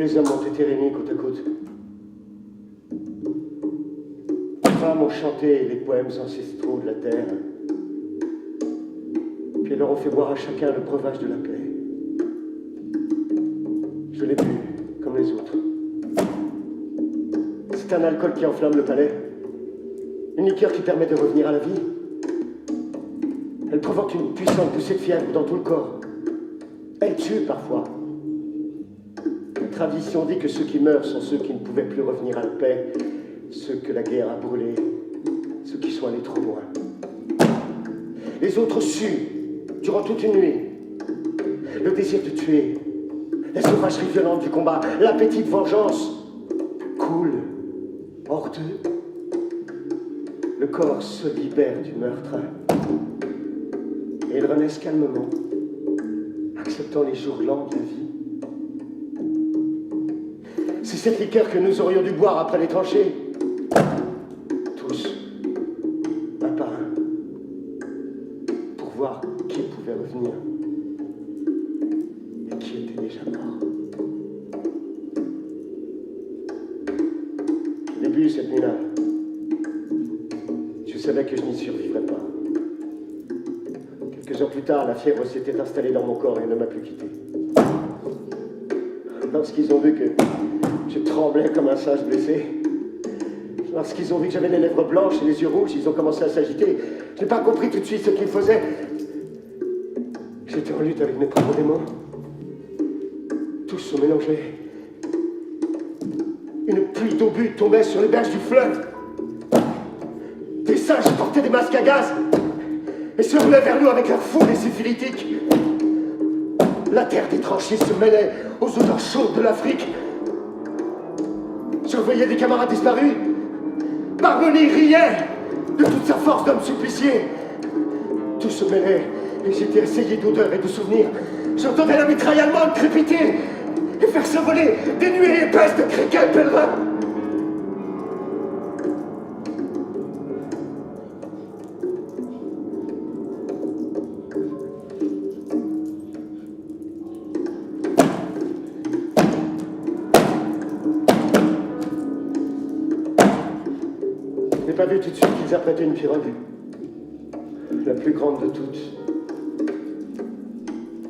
les hommes ont été réunis côte à côte. Les femmes ont chanté les poèmes ancestraux de la terre. Puis elles leur ont fait boire à chacun le breuvage de la paix. Je l'ai bu, comme les autres. C'est un alcool qui enflamme le palais. Une liqueur qui permet de revenir à la vie. Elle provoque une puissante poussée de fièvre dans tout le corps. Elle tue parfois. La tradition dit que ceux qui meurent sont ceux qui ne pouvaient plus revenir à la paix, ceux que la guerre a brûlés, ceux qui sont allés trop loin. Les autres suent durant toute une nuit. Le désir de tuer, la sauvagerie violente du combat, l'appétit de vengeance coule hors d'eux. Le corps se libère du meurtre et ils renaissent calmement, acceptant les jours lents de la vie. C'est cette liqueur que nous aurions dû boire après les tranchées. Tous, un par un, pour voir qui pouvait revenir et qui était déjà mort. Au début, cette nuit-là, je savais que je n'y survivrais pas. Quelques heures plus tard, la fièvre s'était installée dans mon corps et ne m'a plus quitté. Lorsqu'ils ont vu que je tremblais comme un singe blessé, lorsqu'ils ont vu que j'avais les lèvres blanches et les yeux rouges, ils ont commencé à s'agiter. Je n'ai pas compris tout de suite ce qu'ils faisaient. J'étais en lutte avec mes propres démons. Tous se mélangeaient. Une pluie d'obus tombait sur les berges du fleuve. Des singes portaient des masques à gaz et se roulaient vers nous avec leur foule et syphilitique. La terre des tranchées se mêlait aux odeurs chaudes de l'Afrique. Je voyais des camarades disparus. Barboni riait de toute sa force d'homme supplicié. Tout se mêlait et j'étais assailli d'odeurs et de souvenirs. J'entendais la mitraille allemande crépiter et faire s'envoler des nuées épaisses de criquets pèlerins. Je n'ai pas vu tout de suite qu'ils apprêtaient une pirogue, la plus grande de toutes.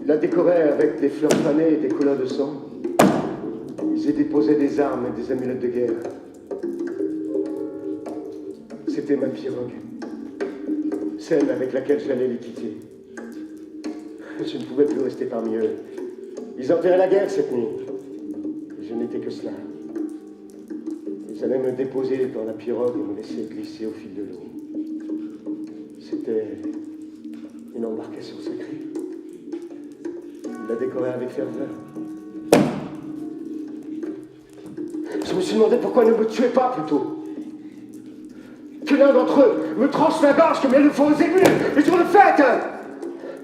Ils la décoraient avec des fleurs fanées et des couleurs de sang. Ils y déposaient des armes et des amulettes de guerre. C'était ma pirogue, celle avec laquelle j'allais les quitter. Je ne pouvais plus rester parmi eux. Ils enterraient la guerre cette nuit. Je n'étais que cela. Ils allaient me déposer dans la pirogue et me laisser glisser au fil de l'eau. C'était une embarcation sacrée. Ils la décoraient avec ferveur. Je me suis demandé pourquoi ils ne me tuaient pas plutôt. Que l'un d'entre eux me tranche la gorge comme ils le font aux émus les jours de fête.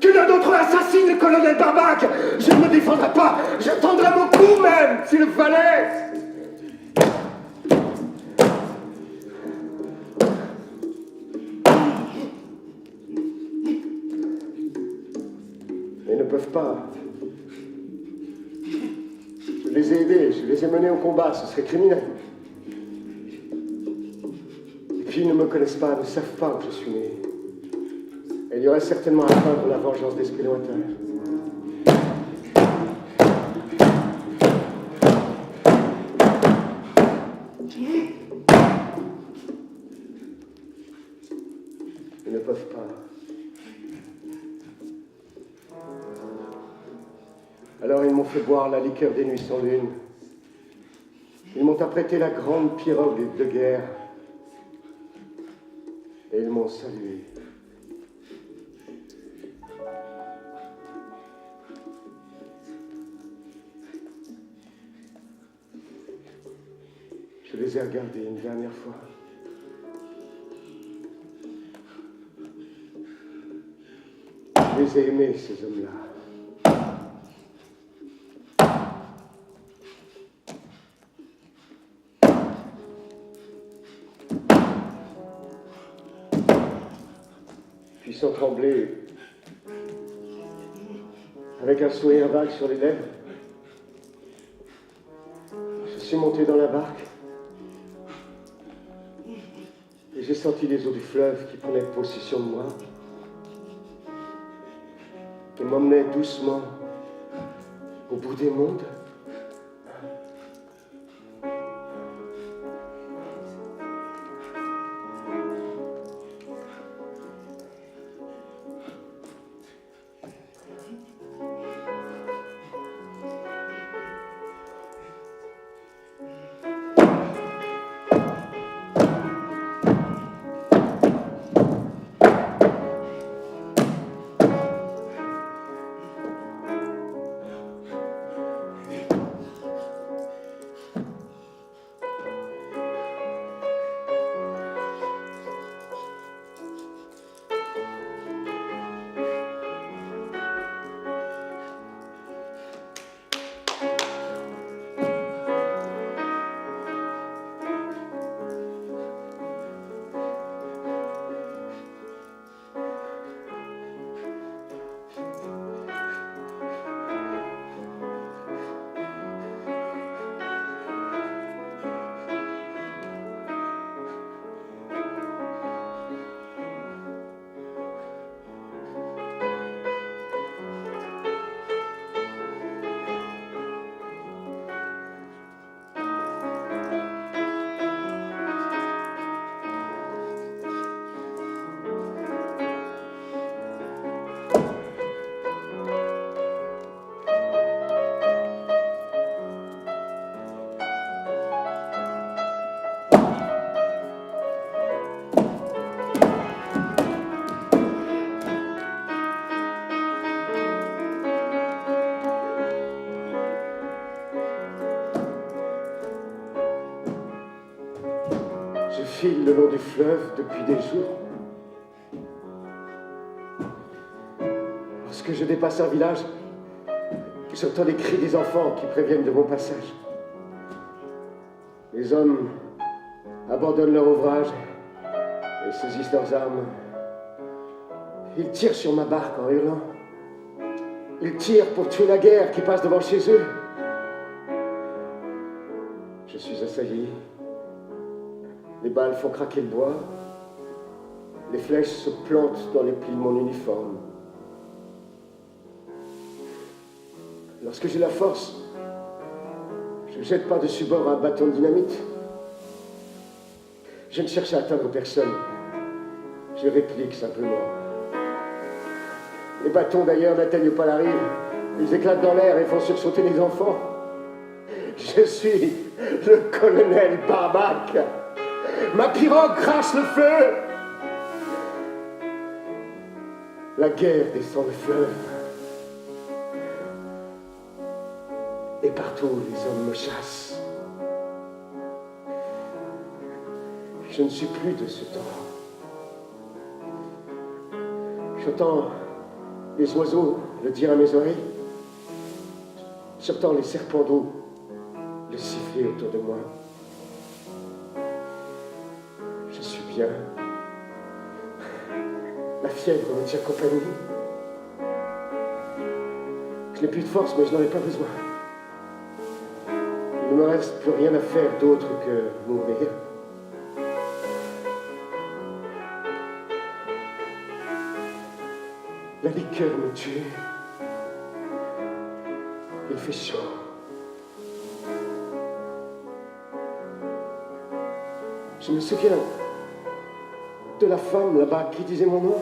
Que l'un d'entre eux assassine le colonel Barbac. Je ne me défendrai pas. Je tendrai mon cou même s'il le fallait. Ils ne peuvent pas. Je les ai aidés, je les ai menés au combat, ce serait criminel. Et puis ils ne me connaissent pas, ne savent pas où je suis né. Et il y aurait certainement à craindre la vengeance d'esprits lointains. Ils ne peuvent pas. Alors ils m'ont fait boire la liqueur des nuits sans lune. Ils m'ont apprêté la grande pirogue de guerre. Et ils m'ont salué. Je les ai regardés une dernière fois. Je les ai aimés, ces hommes-là. Puis sans trembler, avec un sourire vague sur les lèvres, suis monté dans la barque et j'ai senti les eaux du fleuve qui prenaient possession de moi et m'emmenaient doucement au bout des mondes. Je file le long du fleuve depuis des jours. Lorsque je dépasse un village, j'entends les cris des enfants qui préviennent de mon passage. Les hommes abandonnent leur ouvrage et saisissent leurs armes. Ils tirent sur ma barque en hurlant. Ils tirent pour tuer la guerre qui passe devant chez eux. Je suis assailli. Les balles font craquer le bois. Les flèches se plantent dans les plis de mon uniforme. Lorsque j'ai la force, je jette par-dessus bord un bâton de dynamite. Je ne cherche à atteindre personne. Je réplique simplement. Les bâtons d'ailleurs n'atteignent pas la rive. Ils éclatent dans l'air et font sursauter les enfants. Je suis le colonel Barbac. Ma pirogue crache le feu. La guerre descend le fleuve. Et partout, les hommes me chassent. Je ne suis plus de ce temps. J'entends les oiseaux le dire à mes oreilles. J'entends les serpents d'eau le siffler autour de moi. Je suis bien. La fièvre me tient compagnie. Je n'ai plus de force, mais je n'en ai pas besoin. Il ne me reste plus rien à faire d'autre que mourir. La liqueur me tue. Il fait chaud. Je me souviens de la femme là-bas qui disait mon nom.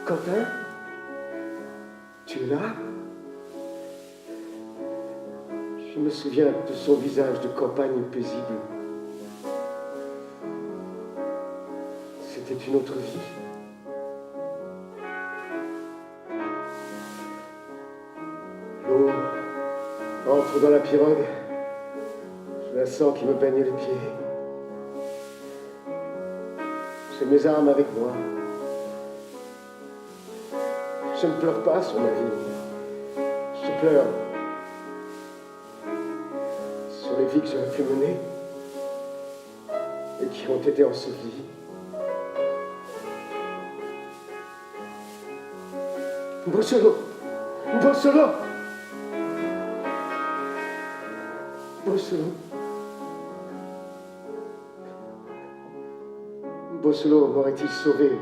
Quentin, tu es là? Je me souviens de son visage de campagne paisible. C'était une autre vie. L'eau entre dans la pirogue. Je la sens qui me baigne les pieds. J'ai mes armes avec moi. Je ne pleure pas sur ma vie. Je pleure sur les vies que j'aurais pu mener et qui ont été ensevelies. Bossolo! Bossolo! Bossulo. Bossulo m'aurait-il sauvé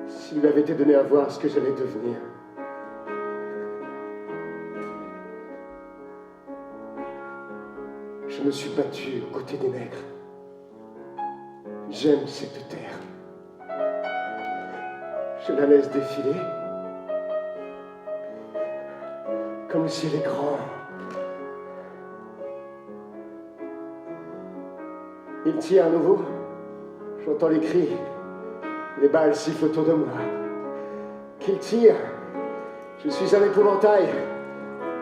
s'il lui avait été donné à voir ce que j'allais devenir? Je me suis battu aux côtés des nègres. J'aime cette terre. Je la laisse défiler. Comme le ciel est grand. Il tire à nouveau. J'entends les cris. Les balles sifflent autour de moi. Qu'il tire. Je suis un épouvantail.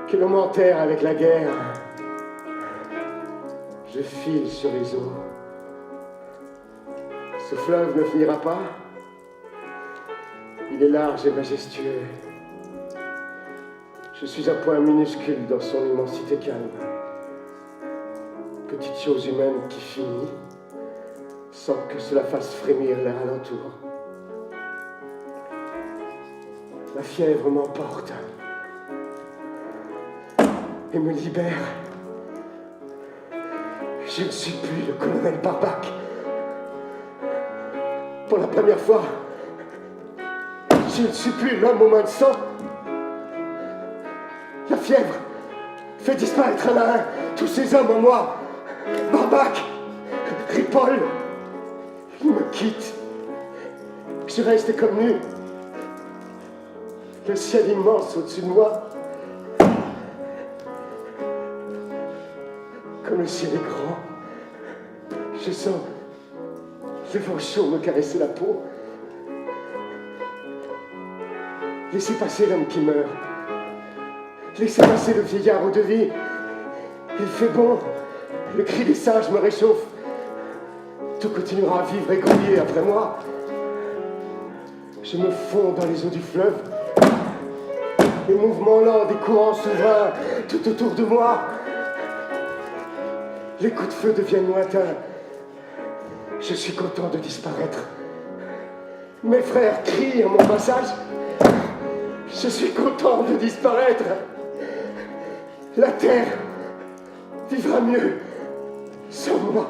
Que l'on m'enterre avec la guerre. Je file sur les eaux. Ce fleuve ne finira pas. Il est large et majestueux. Je suis un point minuscule dans son immensité calme. Petite chose humaine qui finit, sans que cela fasse frémir l'air alentour. La fièvre m'emporte et me libère. Je ne suis plus le colonel Barbac. Pour la première fois, je ne suis plus l'homme aux mains de sang. La fièvre fait disparaître un à un tous ces hommes en moi. Barbac, Ripoll, ils me quittent. Je reste comme nu. Le ciel immense au-dessus de moi. Comme le ciel est grand, je sens le vent chaud me caresser la peau. Laissez passer l'homme qui meurt. Laissez passer le vieillard eau de vie. Il fait bon. Le cri des singes me réchauffe. Tout continuera à vivre et grouiller après moi. Je me fonds dans les eaux du fleuve. Les mouvements lents des courants souverains tout autour de moi. Les coups de feu deviennent lointains. Je suis content de disparaître. Mes frères crient à mon passage. Je suis content de disparaître. La terre vivra mieux sans moi.